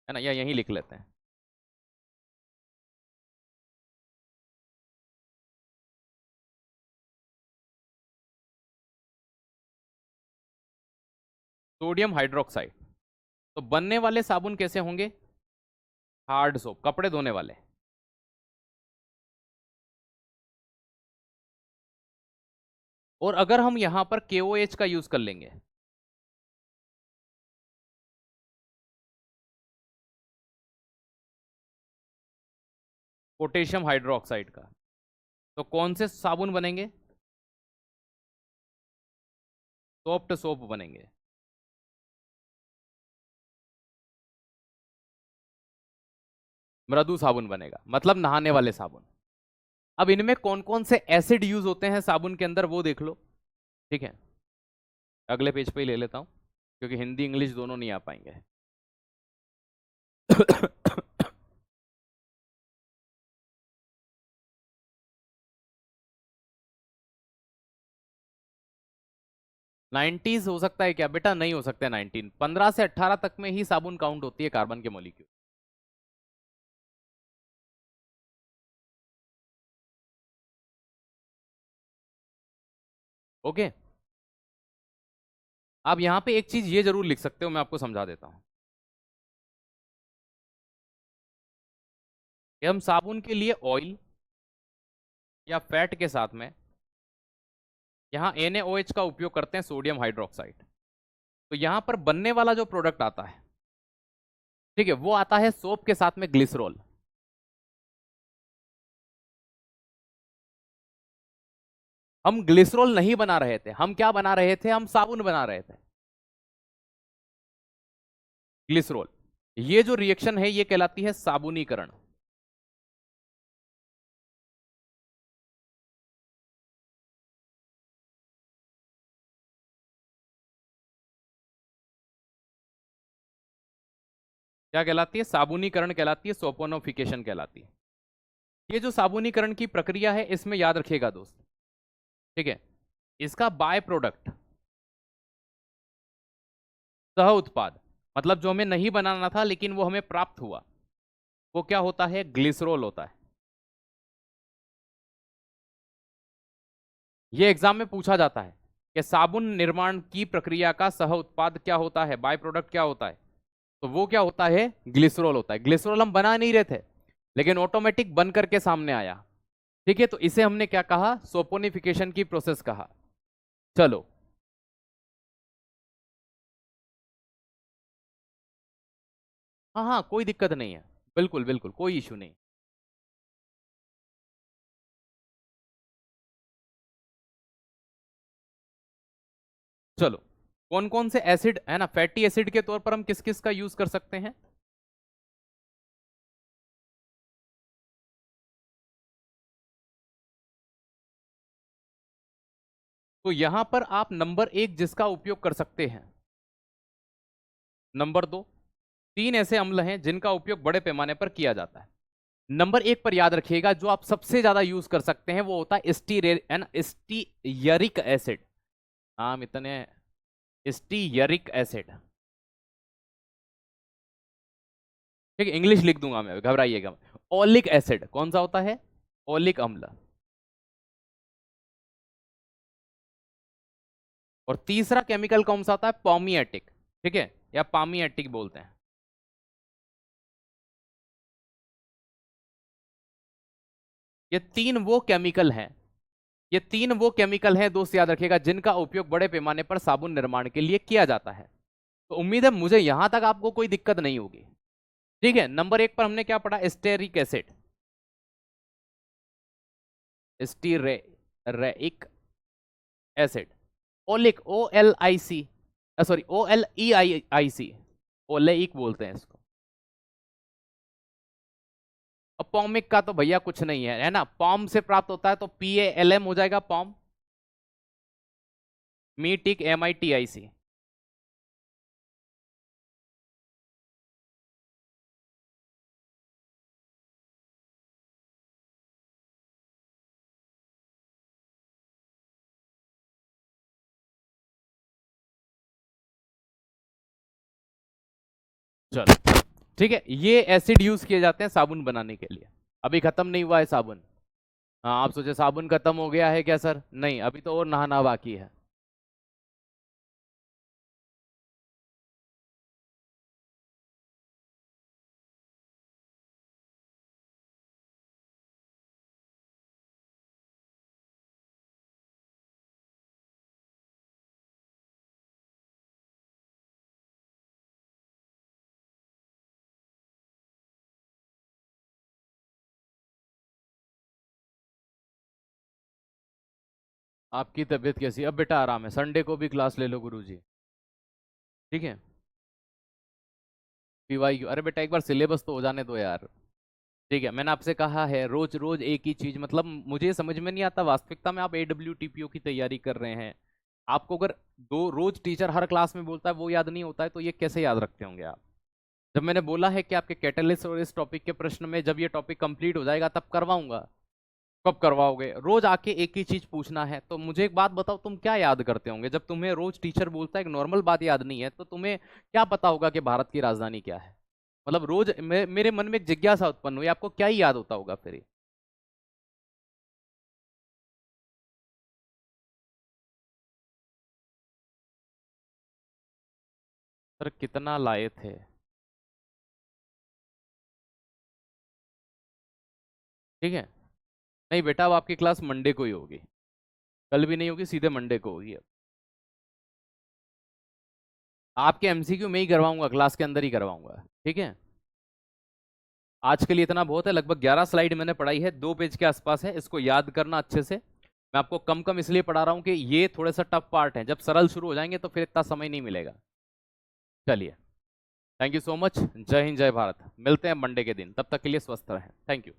S1: है ना, या यहीं लिख लेते हैं, सोडियम हाइड्रोक्साइड, तो बनने वाले साबुन कैसे होंगे? हार्ड सोप, कपड़े धोने वाले। और अगर हम यहां पर KOH का यूज कर लेंगे, पोटेशियम हाइड्रोक्साइड का, तो कौन से साबुन बनेंगे? सॉफ्ट सोप बनेंगे। मृदु साबुन बनेगा, मतलब नहाने वाले साबुन। अब इनमें कौन कौन से एसिड यूज होते हैं साबुन के अंदर वो देख लो, ठीक है? अगले पेज पे ही ले लेता हूं, क्योंकि हिंदी इंग्लिश दोनों नहीं आ पाएंगे। 90s हो सकता है क्या बेटा? नहीं हो सकता है 19, 15 से 18 तक में ही साबुन काउंट होती है कार्बन के मॉलिक्यूल। ओके, आप यहां पे एक चीज ये जरूर लिख सकते हो, मैं आपको समझा देता हूं कि हम साबुन के लिए ऑयल या फैट के साथ में यहाँ NaOH का उपयोग करते हैं, सोडियम हाइड्रोक्साइड। तो यहां पर बनने वाला जो प्रोडक्ट आता है, ठीक है, वो आता है सोप के साथ में ग्लिसरॉल। हम ग्लिसरॉल नहीं बना रहे थे, हम क्या बना रहे थे? हम साबुन बना रहे थे। ग्लिसरॉल, ये जो रिएक्शन है ये कहलाती है साबुनीकरण। क्या कहलाती है? साबुनीकरण कहलाती है, सोपोनोफिकेशन कहलाती है। ये जो साबुनीकरण की प्रक्रिया है, इसमें याद रखिएगा दोस्त, ठीक है, इसका बाय प्रोडक्ट, सह उत्पाद, मतलब जो हमें नहीं बनाना था लेकिन वो हमें प्राप्त हुआ, वो क्या होता है? ग्लिसरॉल होता है। ये एग्जाम में पूछा जाता है कि साबुन निर्माण की प्रक्रिया का सह उत्पाद क्या होता है, बाय प्रोडक्ट क्या होता है? तो वो क्या होता है? ग्लिसरॉल होता है। ग्लिसरॉल हम बना नहीं रहे थे, लेकिन ऑटोमेटिक बन करके सामने आया, ठीक है, तो इसे हमने क्या कहा? सोपोनिफिकेशन की प्रोसेस कहा। चलो, हाँ हाँ, कोई दिक्कत नहीं है, बिल्कुल बिल्कुल कोई इशू नहीं। चलो, कौन कौन से एसिड है ना, फैटी एसिड के तौर पर हम किस किस का यूज कर सकते हैं? तो यहां पर आप नंबर एक जिसका उपयोग कर सकते हैं, नंबर दो, तीन ऐसे अम्ल हैं जिनका उपयोग बड़े पैमाने पर किया जाता है। नंबर एक पर याद रखिएगा, जो आप सबसे ज्यादा यूज कर सकते हैं वो होता है स्टीयरिक एसिड। नाम इतने, स्टीयरिक एसिड, ठीक है, इंग्लिश लिख दूंगा मैं, घबराइएगा। ओलिक एसिड कौन सा होता है? ओलिक अम्ल। और तीसरा केमिकल कौन सा होता है? पॉमिएटिक, ठीक है, या पामिएटिक बोलते हैं। ये तीन वो केमिकल हैं, ये तीन वो केमिकल हैं दोस्त, याद रखिएगा, जिनका उपयोग बड़े पैमाने पर साबुन निर्माण के लिए किया जाता है। तो उम्मीद है मुझे यहां तक आपको कोई दिक्कत नहीं होगी। ठीक है, नंबर 1 पर हमने क्या पढ़ा? Stearic acid, stearic acid. Oleic, OLIC, sorry OLEIC, oleic बोलते हैं इसको। अब पॉमिक का तो भैया कुछ नहीं है ना, पॉम से प्राप्त होता है, तो PALM हो जाएगा पॉम। Metric, MITIC। चलो ठीक है, ये एसिड यूज किए जाते हैं साबुन बनाने के लिए। अभी खत्म नहीं हुआ है साबुन। हाँ, आप सोचे साबुन खत्म हो गया है क्या सर? नहीं, अभी तो और नहाना बाकी है। आपकी तबीयत कैसी है? अब बेटा आराम है, संडे को भी क्लास ले लो गुरुजी। ठीक है, PYQ, अरे बेटा एक बार सिलेबस तो हो जाने दो यार। ठीक है, मैंने आपसे कहा है रोज रोज एक ही चीज, मतलब मुझे समझ में नहीं आता वास्तविकता में आप AWTPO की तैयारी कर रहे हैं, आपको अगर दो रोज टीचर हर क्लास में बोलता है वो याद नहीं होता है, तो ये कैसे याद रखते होंगे आप? जब मैंने बोला है कि आपके कैटलिस्ट और इस टॉपिक के प्रश्न में जब ये टॉपिक कंप्लीट हो जाएगा तब करवाऊंगा। कब करवाओगे? रोज आके एक ही चीज पूछना है, तो मुझे एक बात बताओ, तुम क्या याद करते होंगे जब तुम्हें रोज टीचर बोलता है? एक नॉर्मल बात याद नहीं है तो तुम्हें क्या पता होगा कि भारत की राजधानी क्या है? मतलब रोज मेरे मन में एक जिज्ञासा उत्पन्न हुई, आपको क्या ही याद होता होगा फिर ये? सर कितना लाए थे? ठीक है, नहीं बेटा, अब आपकी क्लास मंडे को ही होगी, कल भी नहीं होगी, सीधे मंडे को होगी। अब आपके MCQ में ही करवाऊंगा, क्लास के अंदर ही करवाऊंगा। ठीक है, आज के लिए इतना बहुत है, लगभग 11 स्लाइड मैंने पढ़ाई है, 2 पेज के आसपास है, इसको याद करना अच्छे से। मैं आपको कम कम इसलिए पढ़ा रहा हूँ कि ये थोड़ा सा टफ पार्ट है, जब सरल शुरू हो जाएंगे तो फिर इतना समय नहीं मिलेगा। चलिए, थैंक यू सो मच, जय हिंद जय भारत, मिलते हैं मंडे के दिन, तब तक के लिए स्वस्थ रहें, थैंक यू।